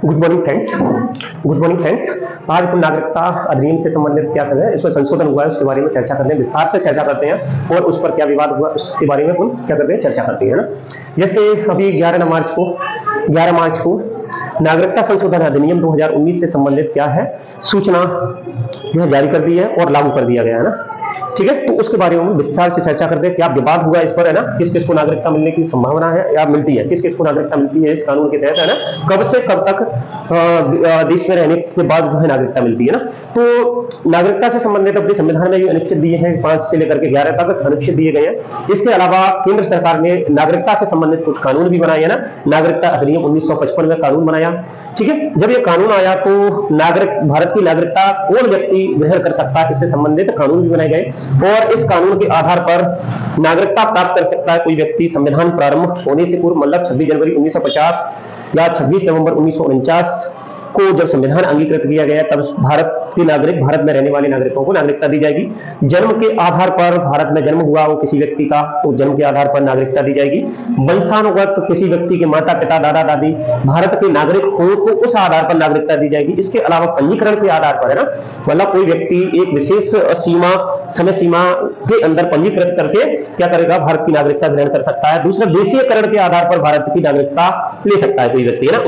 Good morning friends. Good morning friends. आज अपन नागरिकता अधिनियम से संबंधित क्या कर रहे हैं, इसमें संशोधन हुआ है उसके बारे में चर्चा करते हैं, विस्तार से चर्चा करते हैं और उस पर क्या विवाद हुआ उसके बारे में अपन क्या करते हैं, चर्चा करते हैं ना। जैसे अभी 11 मार्च को नागरिकता संशोधन अधिनियम 2019 से संबंधित क्या है, सूचना जो है जारी कर दी है और लागू कर दिया गया है ना। ठीक है, तो उसके बारे में विस्तार से चर्चा करते हैं, क्या विवाद हुआ इस पर है ना, किस किस को नागरिकता मिलने की संभावना है या मिलती है, किस किस को नागरिकता मिलती है इस कानून के तहत है ना, कब से कब तक देश में रहने के बाद जो है नागरिकता मिलती है ना। तो नागरिकता से संबंधित अपने संविधान में भी अनुच्छेद दिए हैं, 5 से लेकर के 11 तक अनुच्छेद दिए गए हैं। इसके अलावा केंद्र सरकार ने नागरिकता से संबंधित कुछ कानून भी बनाए हैं ना। नागरिकता अधिनियम 1955 में कानून बनाया। ठीक है, जब ये कानून आया तो भारत की नागरिकता कौन व्यक्ति ग्रहण कर सकता है, इससे संबंधित कानून भी बनाए गए और इस कानून के आधार पर नागरिकता प्राप्त कर सकता है कोई व्यक्ति संविधान प्रारंभ होने से पूर्व, मतलब 26 जनवरी 1950 या 26 नवंबर 1949 को जब संविधान अंगीकृत किया गया तब भारत के नागरिक, भारत में रहने वाले नागरिकों को नागरिकता दी जाएगी। जन्म के आधार पर, भारत में जन्म हुआ हो किसी व्यक्ति का तो जन्म के आधार पर नागरिकता दी जाएगी। वंशानुगत किसी व्यक्ति के माता पिता दादा दादी भारत के नागरिक हो तो उस आधार पर नागरिकता दी जाएगी। इसके अलावा पंजीकरण के आधार पर है ना, मतलब कोई व्यक्ति एक विशेष समय सीमा के अंदर पंजीकृत करके क्या करेगा, भारत की नागरिकता ग्रहण कर सकता है। दूसरा, देशीयकरण के आधार पर भारत की नागरिकता ले सकता है कोई व्यक्ति है ना।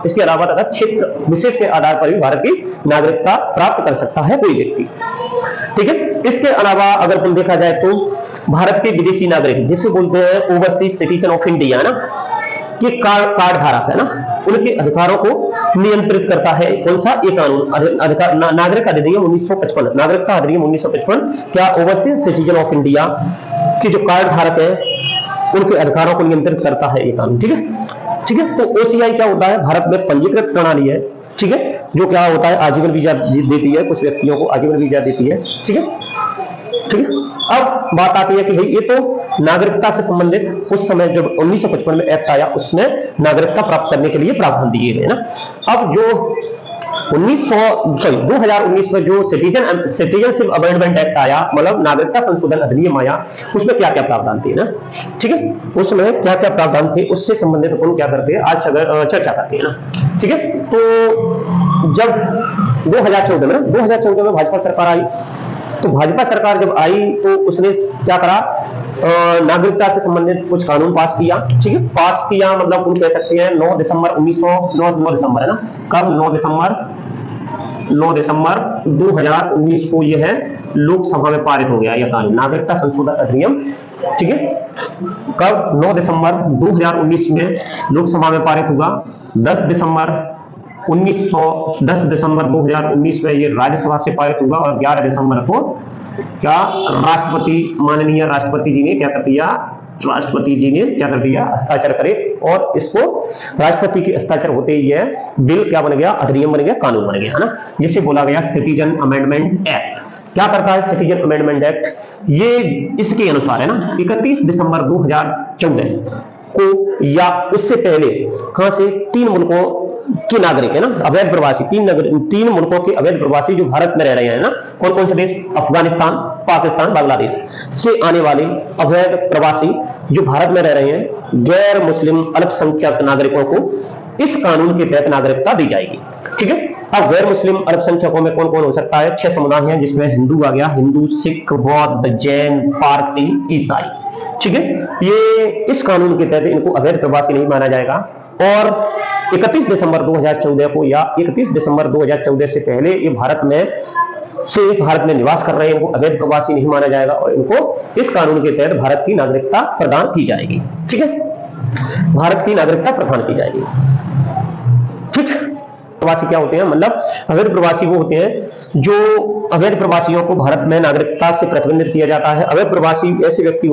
इसके अलावा तथा क्षेत्र विशेष के आधार पर भी भारत की नागरिकता प्राप्त कर सकता है कोई व्यक्ति। ठीक है, इसके अलावा अगर तुम देखा जाए तो भारत के विदेशी नागरिक जिसे बोलते हैं ओवरसीज सिटीजन ऑफ इंडिया ना, ये कार्ड धारक है ना, उनके अधिकारों को नियंत्रित करता है कौन सा, ये कानून अधिकार नागरिक अधिनियम 1955, नागरिकता अधिनियम 1955 क्या ओवरसीज सिटीजन ऑफ इंडिया के जो कार्ड धारक है उनके अधिकारों को नियंत्रित करता है ये कानून। ठीक है, ठीक है। तो ओसीआई क्या होता है, भारत में पंजीकृत प्रणाली है। ठीक है, जो क्या होता है आजीवन वीजा देती है, कुछ व्यक्तियों को आजीवन वीजा देती है। ठीक है, ठीक है। अब बात आती है कि भाई ये तो नागरिकता से संबंधित उस समय जब 1955 में एक्ट आया उसमें नागरिकता प्राप्त करने के लिए प्रावधान दिए गए ना। अब जो 2019 में जो सिटीजनशिप अमेंडमेंट एक्ट आया, मतलब नागरिकता संशोधन अधिनियम आया, उसमें क्या क्या प्रावधान थे ना। ठीक है, उसमें क्या क्या प्रावधान थे उससे संबंधित अपन क्या करते हैं आज चर्चा करते हैं ना। ठीक है, तो जब 2014 में भाजपा सरकार आई, तो भाजपा सरकार जब आई तो उसने क्या करा, नागरिकता से संबंधित कुछ कानून पास किया। ठीक है, पास किया मतलब तुम कह सकते हैं 9 दिसंबर 2019 है ना, कब 9 दिसंबर 2019 को यह है लोकसभा में पारित हो गया यह कानून, नागरिकता संशोधन अधिनियम। ठीक है, कब 9 दिसंबर 2019 में लोकसभा में पारित हुआ। 10 दिसंबर 2019 में ये राज्यसभा से पारित हुआ और 11 दिसंबर को क्या माननीय राष्ट्रपति जी ने क्या कर दिया, हस्ताक्षर करे और इसको राष्ट्रपति के हस्ताक्षर होते ही यह बिल क्या बन गया, अधिनियम बन गया, कानून बन गया है ना, जिसे बोला गया सिटीजन अमेंडमेंट एक्ट। क्या करता है सिटीजन अमेंडमेंट एक्ट, ये इसके अनुसार है ना 31 दिसंबर 2014 को या उससे पहले कहां से 3 मुल्कों के नागरिक है ना, अवैध प्रवासी, 3 मुल्कों के अवैध प्रवासी जो भारत में रह रहे हैं ना, कौन कौन से देश, अफगानिस्तान, पाकिस्तान, बांग्लादेश से आने वाले अवैध प्रवासी जो भारत में रह रहे हैं, गैर मुस्लिम अल्पसंख्यक नागरिकों को इस कानून के तहत नागरिकता दी जाएगी। ठीक है, अब गैर मुस्लिम अल्पसंख्यकों में कौन कौन हो सकता है, 6 समुदाय हैं जिसमें हिंदू आ गया, हिंदू, सिख, बौद्ध, जैन, पारसी, ईसाई। ठीक है, ये इस कानून के तहत इनको अवैध प्रवासी नहीं माना जाएगा और 31 दिसंबर 2014 को या 31 दिसंबर 2014 से पहले ये भारत में निवास कर रहे हैं, इनको अवैध प्रवासी नहीं माना जाएगा और इनको इस कानून के तहत भारत की नागरिकता प्रदान की जाएगी। ठीक है, भारत की नागरिकता प्रदान की जाएगी। ठीक, प्रवासी क्या होते हैं, मतलब अवैध प्रवासी वो होते हैं जो अवैध प्रवासियों को भारत में नागरिकता से प्रतिबंधित किया जाता है। अवैध प्रवासी ऐसे व्यक्ति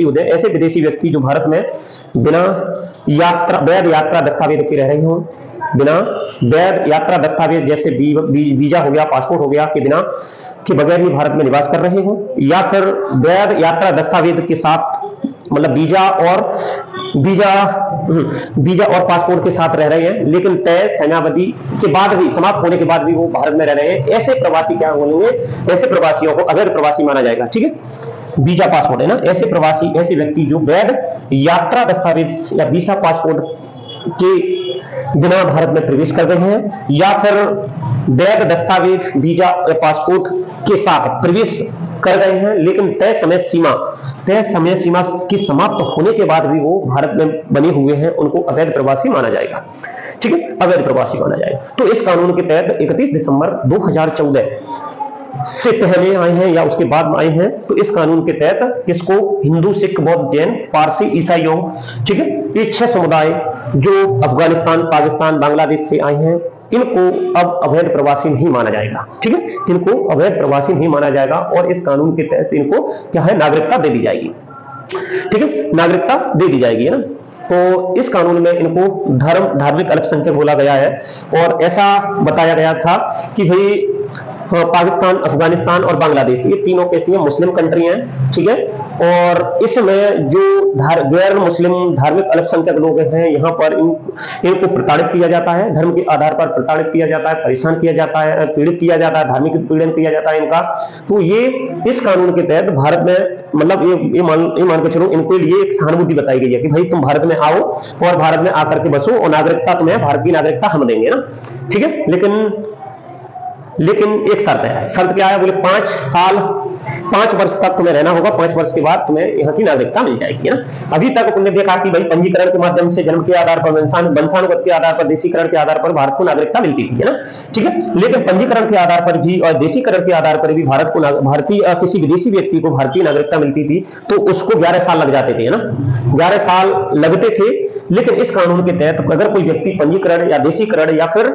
होते हैं, ऐसे विदेशी व्यक्ति जो भारत में बिना वैध यात्रा दस्तावेज के रह रहे हों, बिना वैध यात्रा दस्तावेज जैसे वीजा हो गया, पासपोर्ट हो गया के बगैर ही भारत में निवास कर रहे हो, या फिर वैध यात्रा दस्तावेज के साथ मतलब वीजा और पासपोर्ट के साथ रह रहे हैं लेकिन तय समयावधि के बाद भी, समाप्त होने के बाद भी वो भारत में रह रहे हैं, ऐसे प्रवासी क्या बोलेंगे, ऐसे प्रवासियों को अवैध प्रवासी माना जाएगा। ठीक है, वीजा पासपोर्ट है ना, ऐसे प्रवासी, ऐसे व्यक्ति जो वैध यात्रा दस्तावेज या वीजा पासपोर्ट के बिना भारत में प्रवेश कर गए हैं या फिर वैध दस्तावेज वीजा या पासपोर्ट के साथ प्रवेश कर गए हैं, लेकिन तय समय सीमा की समाप्त होने के बाद भी वो भारत में बने हुए हैं, उनको अवैध प्रवासी माना जाएगा। ठीक है, अवैध प्रवासी माना जाएगा। तो इस कानून के तहत 31 दिसंबर 2014 से पहले आए हैं या उसके बाद आए हैं, तो इस कानून के तहत किसको, हिंदू, सिख, बौद्ध, जैन, पारसी, ईसाइयों, ठीक है, ये 6 समुदाय जो अफगानिस्तान, पाकिस्तान, बांग्लादेश से आए हैं, इनको अब अवैध प्रवासी नहीं माना जाएगा। ठीक है, इनको अवैध प्रवासी नहीं माना जाएगा और इस कानून के तहत इनको क्या है, नागरिकता दे दी जाएगी। ठीक है, नागरिकता दे दी जाएगी, है ना। तो इस कानून में इनको धार्मिक अल्पसंख्यक बोला गया है और ऐसा बताया गया था कि भाई पाकिस्तान, अफगानिस्तान और बांग्लादेश, ये तीनों कैसी हैं, मुस्लिम कंट्री हैं। ठीक है, और इसमें जो गैर मुस्लिम धार्मिक अल्पसंख्यक लोग हैं, यहाँ पर इनको प्रताड़ित किया जाता है, धर्म के आधार पर प्रताड़ित किया जाता है, परेशान किया जाता है, पीड़ित किया जाता है, धार्मिक पीड़न किया जाता है इनका। तो ये इस कानून के तहत भारत में, मतलब ये मान के चलो, इनके लिए एक सहानुभूति बताई गई है कि भाई तुम भारत में आओ और भारत में आकर के बसो और नागरिकता तुम्हें, भारत की नागरिकता हम देंगे ना। ठीक है, लेकिन एक शर्त है। शर्त क्या है, बोले 5 वर्ष तक तुम्हें रहना होगा, 5 वर्ष के बाद तुम्हें यहाँ की नागरिकता मिल जाएगी, है ना। अभी तक तुमने देखा कि भाई पंजीकरण के माध्यम से, जन्म के आधार पर, वंशानुगत के आधार पर, देशीकरण के आधार पर भारत को नागरिकता मिलती थी, है ना। ठीक है, लेकिन पंजीकरण के आधार पर भी और देशीकरण के आधार पर भी भारत को, भारतीय किसी विदेशी व्यक्ति को भारतीय नागरिकता मिलती थी तो उसको 11 साल लग जाते थे, है ना, 11 साल लगते थे। लेकिन इस कानून के तहत अगर कोई व्यक्ति पंजीकरण या देशीकरण या फिर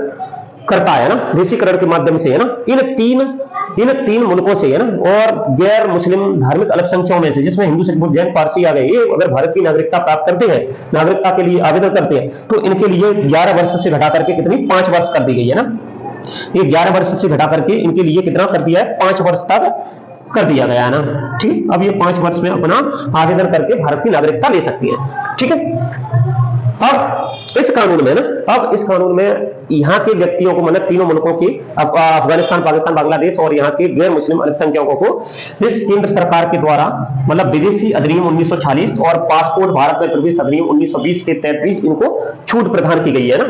करता है ना, देशीकरण के माध्यम से, है ना, इन तीन मुल्कों से, है ना, और गैर मुस्लिम धार्मिक अल्पसंख्यकों में से, जिसमें हिंदू, सिख, बौद्ध, जैन, पारसी आ गए, ये अगर भारत की नागरिकता प्राप्त करते हैं, नागरिकता के लिए आवेदन करते हैं, तो इनके लिए 11 वर्ष से घटा करके कितनी, 5 वर्ष कर दी गई है ना। ये 11 वर्ष से घटा करके इनके लिए कितना कर दिया है, 5 वर्ष तक कर दिया गया है ना। ठीक, अब ये 5 वर्ष में अपना आवेदन करके भारत की नागरिकता ले सकती है। ठीक है, अब इस कानून में ना, अब इस कानून में यहाँ के व्यक्तियों को, मतलब तीनों मुल्कों की, अफगानिस्तान, पाकिस्तान, बांग्लादेश और यहाँ के गैर मुस्लिम अल्पसंख्यकों को इस केंद्र सरकार के द्वारा, मतलब विदेशी अधिनियम 1946 और पासपोर्ट भारत में प्रवेश अधिनियम 1920 के तहत भी इनको छूट प्रदान की गई है ना।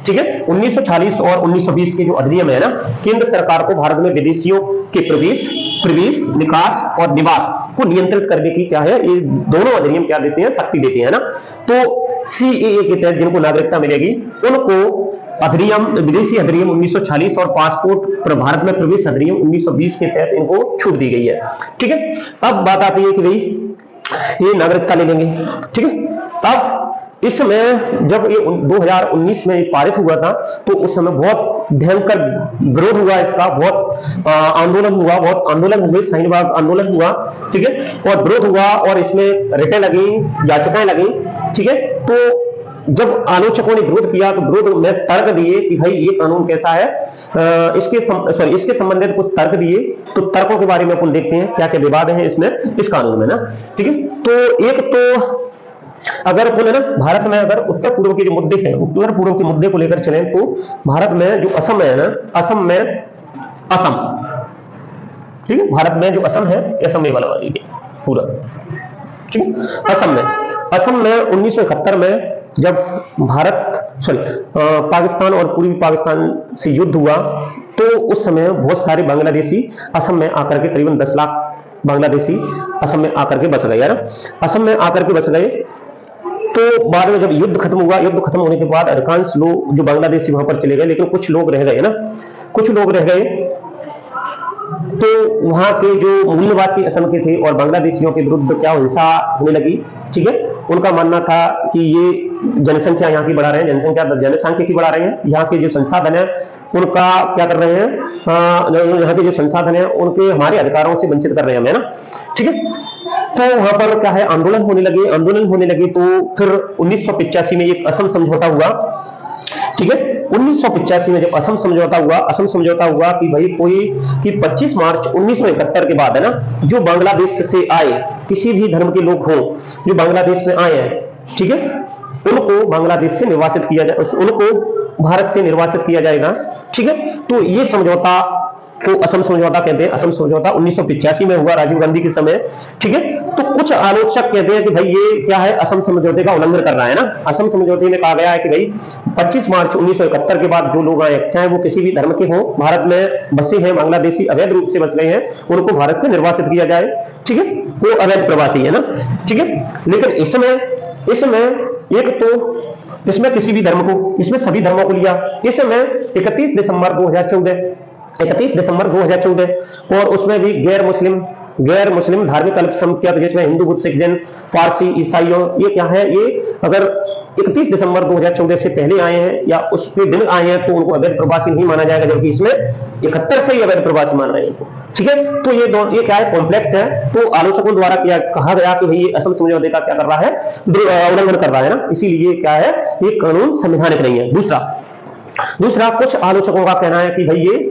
ठीक है, 1946 और 1920 के जो अधिनियम है ना, केंद्र सरकार को भारत में विदेशियों के प्रवेश, निकास और निवास को नियंत्रित करने की क्या है, ये दोनों अधिनियम क्या देते हैं, शक्ति देते हैं ना। तो सीएए के तहत जिनको नागरिकता मिलेगी, उनको अधिनियम, विदेशी अधिनियम 1946 और पासपोर्ट भारत में प्रवेश अधिनियम 1920 के तहत इनको छूट दी गई है। ठीक है, अब बात आती है कि भाई ये नागरिकता ले लेंगे। ठीक है, अब इसमें जब ये 2019 में पारित हुआ था, तो उस समय बहुत भयंकर विरोध हुआ इसका, बहुत आंदोलन हुआ, बहुत आंदोलन हुए, शाहीनबाग आंदोलन हुआ। ठीक है, और विरोध हुआ और इसमें रिटें लगी, याचिकाएं लगी। ठीक है, तो जब आलोचकों ने विरोध किया तो विरोध में तर्क दिए कि भाई ये कानून कैसा है, इसके संबंधित कुछ तर्क दिए। तो तर्कों के बारे में अपन देखते हैं क्या क्या विवाद है इसमें, इस कानून में ना। ठीक है, तो एक तो अगर अपन है ना, भारत में अगर उत्तर पूर्व के जो मुद्दे हैं, उत्तर पूर्व के मुद्दे को लेकर चलें, तो भारत में जो असम है ना, असम, ठीक है, भारत में जो असम है, असम में वाला पूरा, ठीक है, असम में 1971 में जब पाकिस्तान और पूर्वी पाकिस्तान से युद्ध हुआ, तो उस समय बहुत सारे बांग्लादेशी असम में आकर के, करीबन 10 लाख बांग्लादेशी असम में आकर के बस गए यार, असम में आकर के बस गए। तो बाद में जब युद्ध खत्म हुआ, युद्ध खत्म होने के बाद अधिकांश लोग जो बांग्लादेशी वहां पर चले गए, लेकिन कुछ लोग रह गए ना, कुछ लोग रह गए। तो वहां के जो मूल निवासी असम के थे और बांग्लादेशियों के विरुद्ध क्या हिंसा होने लगी। ठीक है, उनका मानना था कि ये जनसंख्या यहाँ की बढ़ा रहे हैं, जनसंख्या की बढ़ा रहे हैं, यहाँ के जो संसाधन है उनका क्या कर रहे हैं, यहाँ के जो संसाधन है उनके, हमारे अधिकारों से वंचित कर रहे हैं हमें ना। ठीक है, तो वहां पर क्या है, आंदोलन होने लगे। तो फिर 1985 में एक असम समझौता हुआ। ठीक है, 1985 में जब असम समझौता हुआ कि भाई कि 25 मार्च 1971 के बाद है ना, जो बांग्लादेश से आए किसी भी धर्म के लोग हो, जो बांग्लादेश में आए हैं, ठीक है, उनको बांग्लादेश से निर्वासित किया जाए, उनको भारत से निर्वासित किया जाएगा। ठीक है, तो ये समझौता तो असम समझौता कहते हैं। असम समझौता 1985 में हुआ, राजीव गांधी के समय। ठीक है, तो कुछ आलोचक कहते हैं कि भाई ये क्या है, असम समझौते का उल्लंघन कर रहा है ना। असम समझौते में कहा गया है कि भाई 25 मार्च 1971 के बाद जो लोग आए, चाहे वो किसी भी धर्म के हों, भारत में बसे हैं, बांग्लादेशी अवैध रूप से बस गए हैं, उनको भारत से निर्वासित किया जाए। ठीक है, वो अवैध प्रवासी है ना। ठीक है, लेकिन इसमें एक तो इसमें किसी भी धर्म को, इसमें सभी धर्मों को लिया। इसमें 31 दिसंबर 2014 और उसमें भी गैर मुस्लिम धार्मिक अल्पसंख्यक, जिसमें हिंदू, बुद्ध, सिख, जैन, पारसी, ईसाइयों, ये क्या है, ये अगर 31 दिसंबर 2014 से पहले आए हैं या उसके दिन आए हैं तो उनको अवैध प्रवासी नहीं माना जाएगा, जबकि इसमें 71 से ही अवैध प्रवासी मान रहे हैं। ठीक है, तो ये क्या है, कॉम्प्लेक्ट है। तो आलोचकों द्वारा क्या कहा गया कि भाई ये असम समझौते का क्या कर रहा है, उल्लंघन कर रहा है ना, इसीलिए क्या है, ये कानून संवैधानिक नहीं है। दूसरा कुछ आलोचकों का कहना है कि भाई ये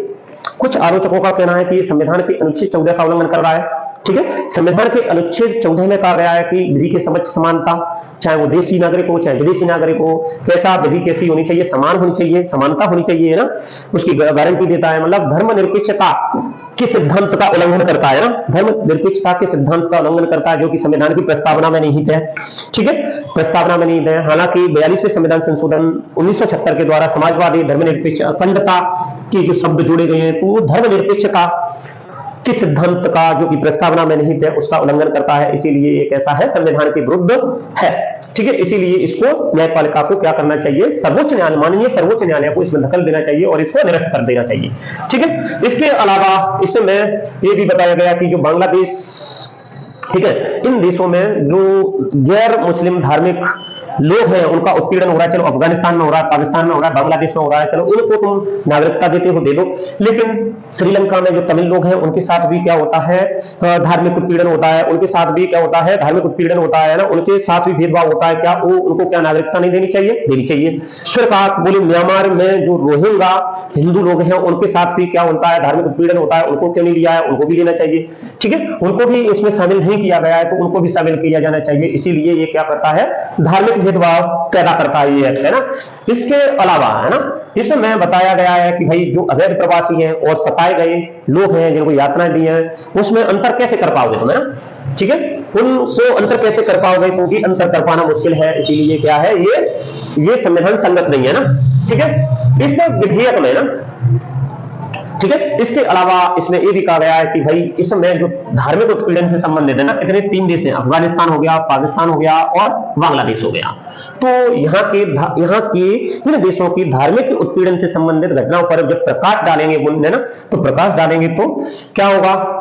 संविधान के अनुच्छेद 14 का उल्लंघन कर रहा है। ठीक है, संविधान के अनुच्छेद 14 में कहा गया है कि विधि के समक्ष समानता, चाहे वो देशी नागरिक हो चाहे विदेशी नागरिक हो, कैसा विधि कैसी होनी चाहिए, समान होनी चाहिए, समानता होनी चाहिए ना, उसकी गारंटी देता है। मतलब धर्मनिरपेक्षता के सिद्धांत का उल्लंघन करता है ना, धर्मनिरपेक्षता के सिद्धांत का उल्लंघन करता है, जो कि संविधान की प्रस्तावना में निहित है। ठीक है, प्रस्तावना में निहित है। हालांकि 42वें संविधान संशोधन 1976 के द्वारा समाजवादी धर्मनिरपेक्ष अखंडता के जो शब्द जोड़े गए हैं, तो धर्मनिरपेक्षता के सिद्धांत का जो कि प्रस्तावना में निहित है उसका उल्लंघन करता है, इसीलिए ये कैसा है, संविधान के विरुद्ध है। ठीक है, इसीलिए इसको न्यायपालिका को क्या करना चाहिए, माननीय सर्वोच्च न्यायालय को इसमें दखल देना चाहिए और इसको निरस्त कर देना चाहिए। ठीक है, इसके अलावा इसमें ये भी बताया गया कि जो बांग्लादेश, ठीक है, इन देशों में जो गैर मुस्लिम धार्मिक लोग हैं उनका उत्पीड़न हो रहा है। चलो अफगानिस्तान में हो रहा है, पाकिस्तान में हो रहा है, बांग्लादेश में हो रहा है, चलो उनको तुम नागरिकता देते हो दे दो। लेकिन श्रीलंका में जो तमिल लोग हैं उनके साथ भी क्या होता है, धार्मिक उत्पीड़न होता है, उनके साथ भी क्या होता है, धार्मिक उत्पीड़न होता है ना, उनके साथ भी भेदभाव होता है। क्या उनको क्या नागरिकता नहीं देनी चाहिए, देनी चाहिए। फिर कहा बोले म्यांमार में जो रोहिंग्या हिंदू लोग हैं उनके साथ भी क्या होता है, धार्मिक उत्पीड़न होता है, उनको क्यों नहीं लिया है, उनको भी लेना चाहिए। ठीक है, उनको भी इसमें शामिल नहीं किया गया है तो उनको भी शामिल किया जाना चाहिए। इसीलिए ये क्या करता है, धार्मिक भेदभाव पैदा करता है ये एक्ट, है ना। इसके अलावा है ना, इसमें बताया गया है कि भाई जो अवैध प्रवासी हैं और सताए गए लोग हैं जिनको यातनाएं दी हैं, उसमें अंतर कैसे कर पाओगे तुम, है ना। ठीक है, उनको अंतर कैसे कर पाओगे, क्योंकि अंतर कर पाना मुश्किल है, इसीलिए क्या है, ये संविधान संगत नहीं है ना। ठीक है, इस विधेयक में ना, ठीक है, इसके अलावा इसमें यह भी कहा गया है कि भाई इसमें जो धार्मिक उत्पीड़न से संबंधित है ना, कितने 3 देश हैं, अफगानिस्तान हो गया, पाकिस्तान हो गया और बांग्लादेश हो गया। तो यहाँ के इन देशों की धार्मिक उत्पीड़न से संबंधित घटनाओं पर जब प्रकाश डालेंगे ना, तो प्रकाश डालेंगे तो क्या होगा,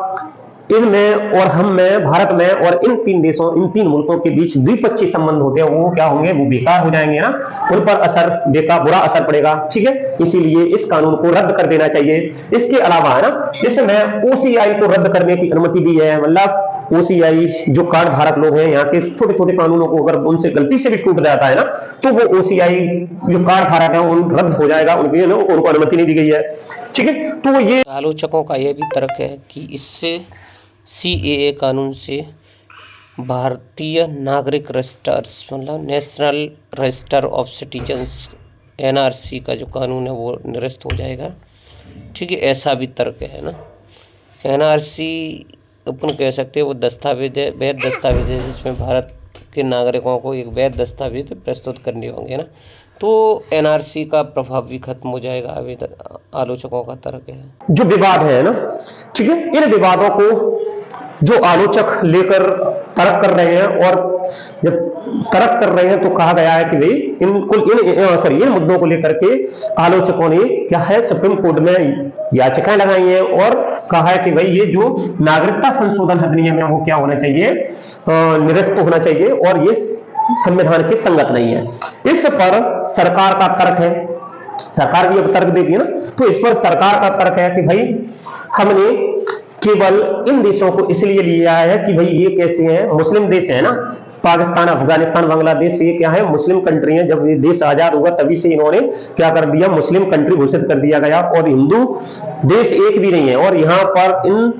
इनमें और हम में, भारत में और इन 3 देशों, इन 3 मुल्कों के बीच द्विपक्षीय संबंध होते हैं, वो क्या होंगे, वो बेकार हो जाएंगे ना, उन पर बुरा असर पड़ेगा। ठीक है, इसीलिए इस कानून को रद्द कर देना चाहिए। इसके अलावा है ना, इसमें ओसीआई को रद्द करने की अनुमति दी है। मतलब ओसीआई जो कार्ड धारक लोग हैं, यहाँ के छोटे छोटे कानूनों को अगर उनसे गलती से भी टूट जाता है ना, तो वो ओसीआई जो कार्ड धारक है उन रद्द हो जाएगा, उनको अनुमति नहीं दी गई है। ठीक है, तो ये आलोचकों का यह भी तर्क है कि इससे CAA कानून से भारतीय नागरिक रजिस्टर्स, मतलब national register of citizens, NRC का जो कानून है वो निरस्त हो जाएगा। ठीक है, ऐसा भी तर्क है ना। NRC अपन कह सकते हैं वो दस्तावेज है, वैध दस्तावेज है, जिसमें भारत के नागरिकों को एक वैध दस्तावेज प्रस्तुत करने होंगे ना, तो NRC का प्रभाव भी खत्म हो जाएगा, अभी आलोचकों का तर्क है। जो विवाद है ना, ठीक है, इन विवादों को जो आलोचक लेकर तर्क कर रहे हैं, और जब तर्क कर रहे हैं तो कहा गया है कि भाई इन मुद्दों को लेकर के आलोचकों ने क्या है, सुप्रीम कोर्ट में याचिकाएं लगाई हैं और कहा है कि भाई ये जो नागरिकता संशोधन अधिनियम है वो क्या होना चाहिए, निरस्त होना चाहिए और ये संविधान के संगत नहीं है। इस पर सरकार का तर्क है, सरकार भी अब तर्क देती है ना, तो इस पर सरकार का तर्क है कि भाई हमने केवल इन देशों को इसलिए लिया है कि भाई ये कैसे हैं, मुस्लिम देश है ना, पाकिस्तान, अफगानिस्तान, बांग्लादेश, ये क्या है, मुस्लिम कंट्री है। जब ये देश आजाद हुआ तभी से इन्होंने क्या कर दिया, मुस्लिम कंट्री घोषित कर दिया गया, और हिंदू देश एक भी नहीं है। और यहाँ पर इन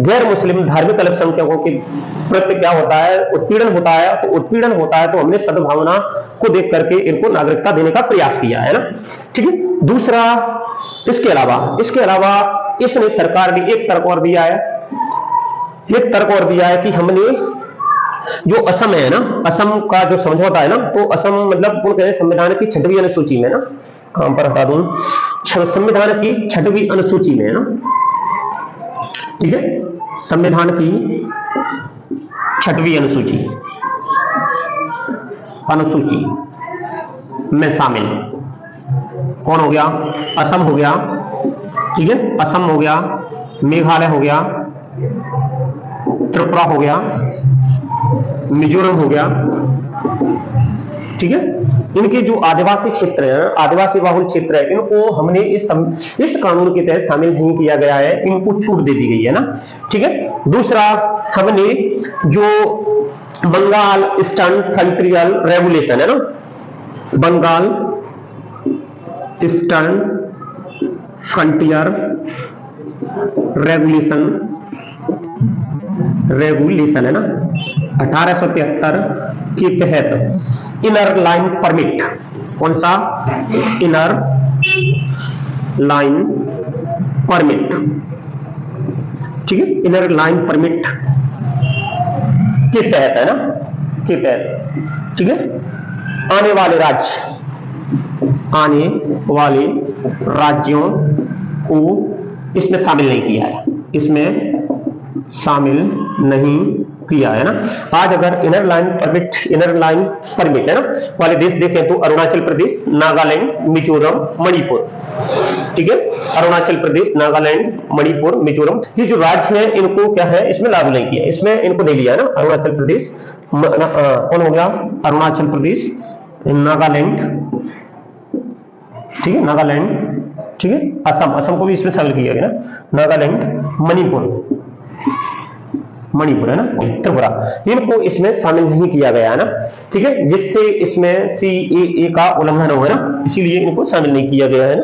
गैर मुस्लिम धार्मिक अल्पसंख्यकों के प्रति क्या होता है, उत्पीड़न होता है। तो उत्पीड़न होता है तो हमने सद्भावना को देख करके इनको नागरिकता देने का प्रयास किया है ना। ठीक है, दूसरा इसके अलावा इसने सरकार ने एक तर्क और दिया है, कि हमने जो असम है ना, असम का जो समझौता है ना, तो असम मतलब कौन कहे संविधान की 6वीं अनुसूची में ना, काम पर हटा दूं, संविधान की 6वीं अनुसूची में है ना, ठीक है, संविधान की 6वीं अनुसूची में शामिल कौन हो गया? असम हो गया, ठीक है, असम हो गया, मेघालय हो गया, त्रिपुरा हो गया, मिजोरम हो गया, ठीक है। इनके जो आदिवासी क्षेत्र है, आदिवासी बहुल क्षेत्र है, इनको हमने इस कानून के तहत शामिल नहीं किया गया है, इनको छूट दे दी गई है ना, ठीक है। दूसरा, हमने जो बंगाल ईस्टर्न फ्रंटियर रेगुलेशन है ना, बंगाल ईस्टर्न फ्रंटियर रेगुलेशन है ना, 1873 के तहत इनर लाइन परमिट, कौन सा? इनर लाइन परमिट, ठीक है, इनर लाइन परमिट के तहत है ना, के तहत, ठीक है, आने वाले राज्यों को इसमें शामिल नहीं किया है, इसमें शामिल नहीं किया है ना। आज अगर इनर लाइन परमिट है ना वाले देश देखें तो अरुणाचल प्रदेश, नागालैंड, मिजोरम, मणिपुर, ठीक है, अरुणाचल प्रदेश, नागालैंड, मणिपुर, मिजोरम, ये जो राज्य हैं इनको क्या है, इसमें लागू नहीं किया, इसमें इनको नहीं लिया है ना। अरुणाचल प्रदेश कौन हो गया? अरुणाचल प्रदेश, नागालैंड, ठीक है, नागालैंड, ठीक है, असम को भी इसमें शामिल किया गया ना, नागालैंड, मणिपुर है ना, त्रिपुरा, इनको इसमें शामिल नहीं किया गया है ना, ठीक है, जिससे इसमें CAA का उल्लंघन हो, है ना, इसीलिए इनको शामिल नहीं किया गया है ना।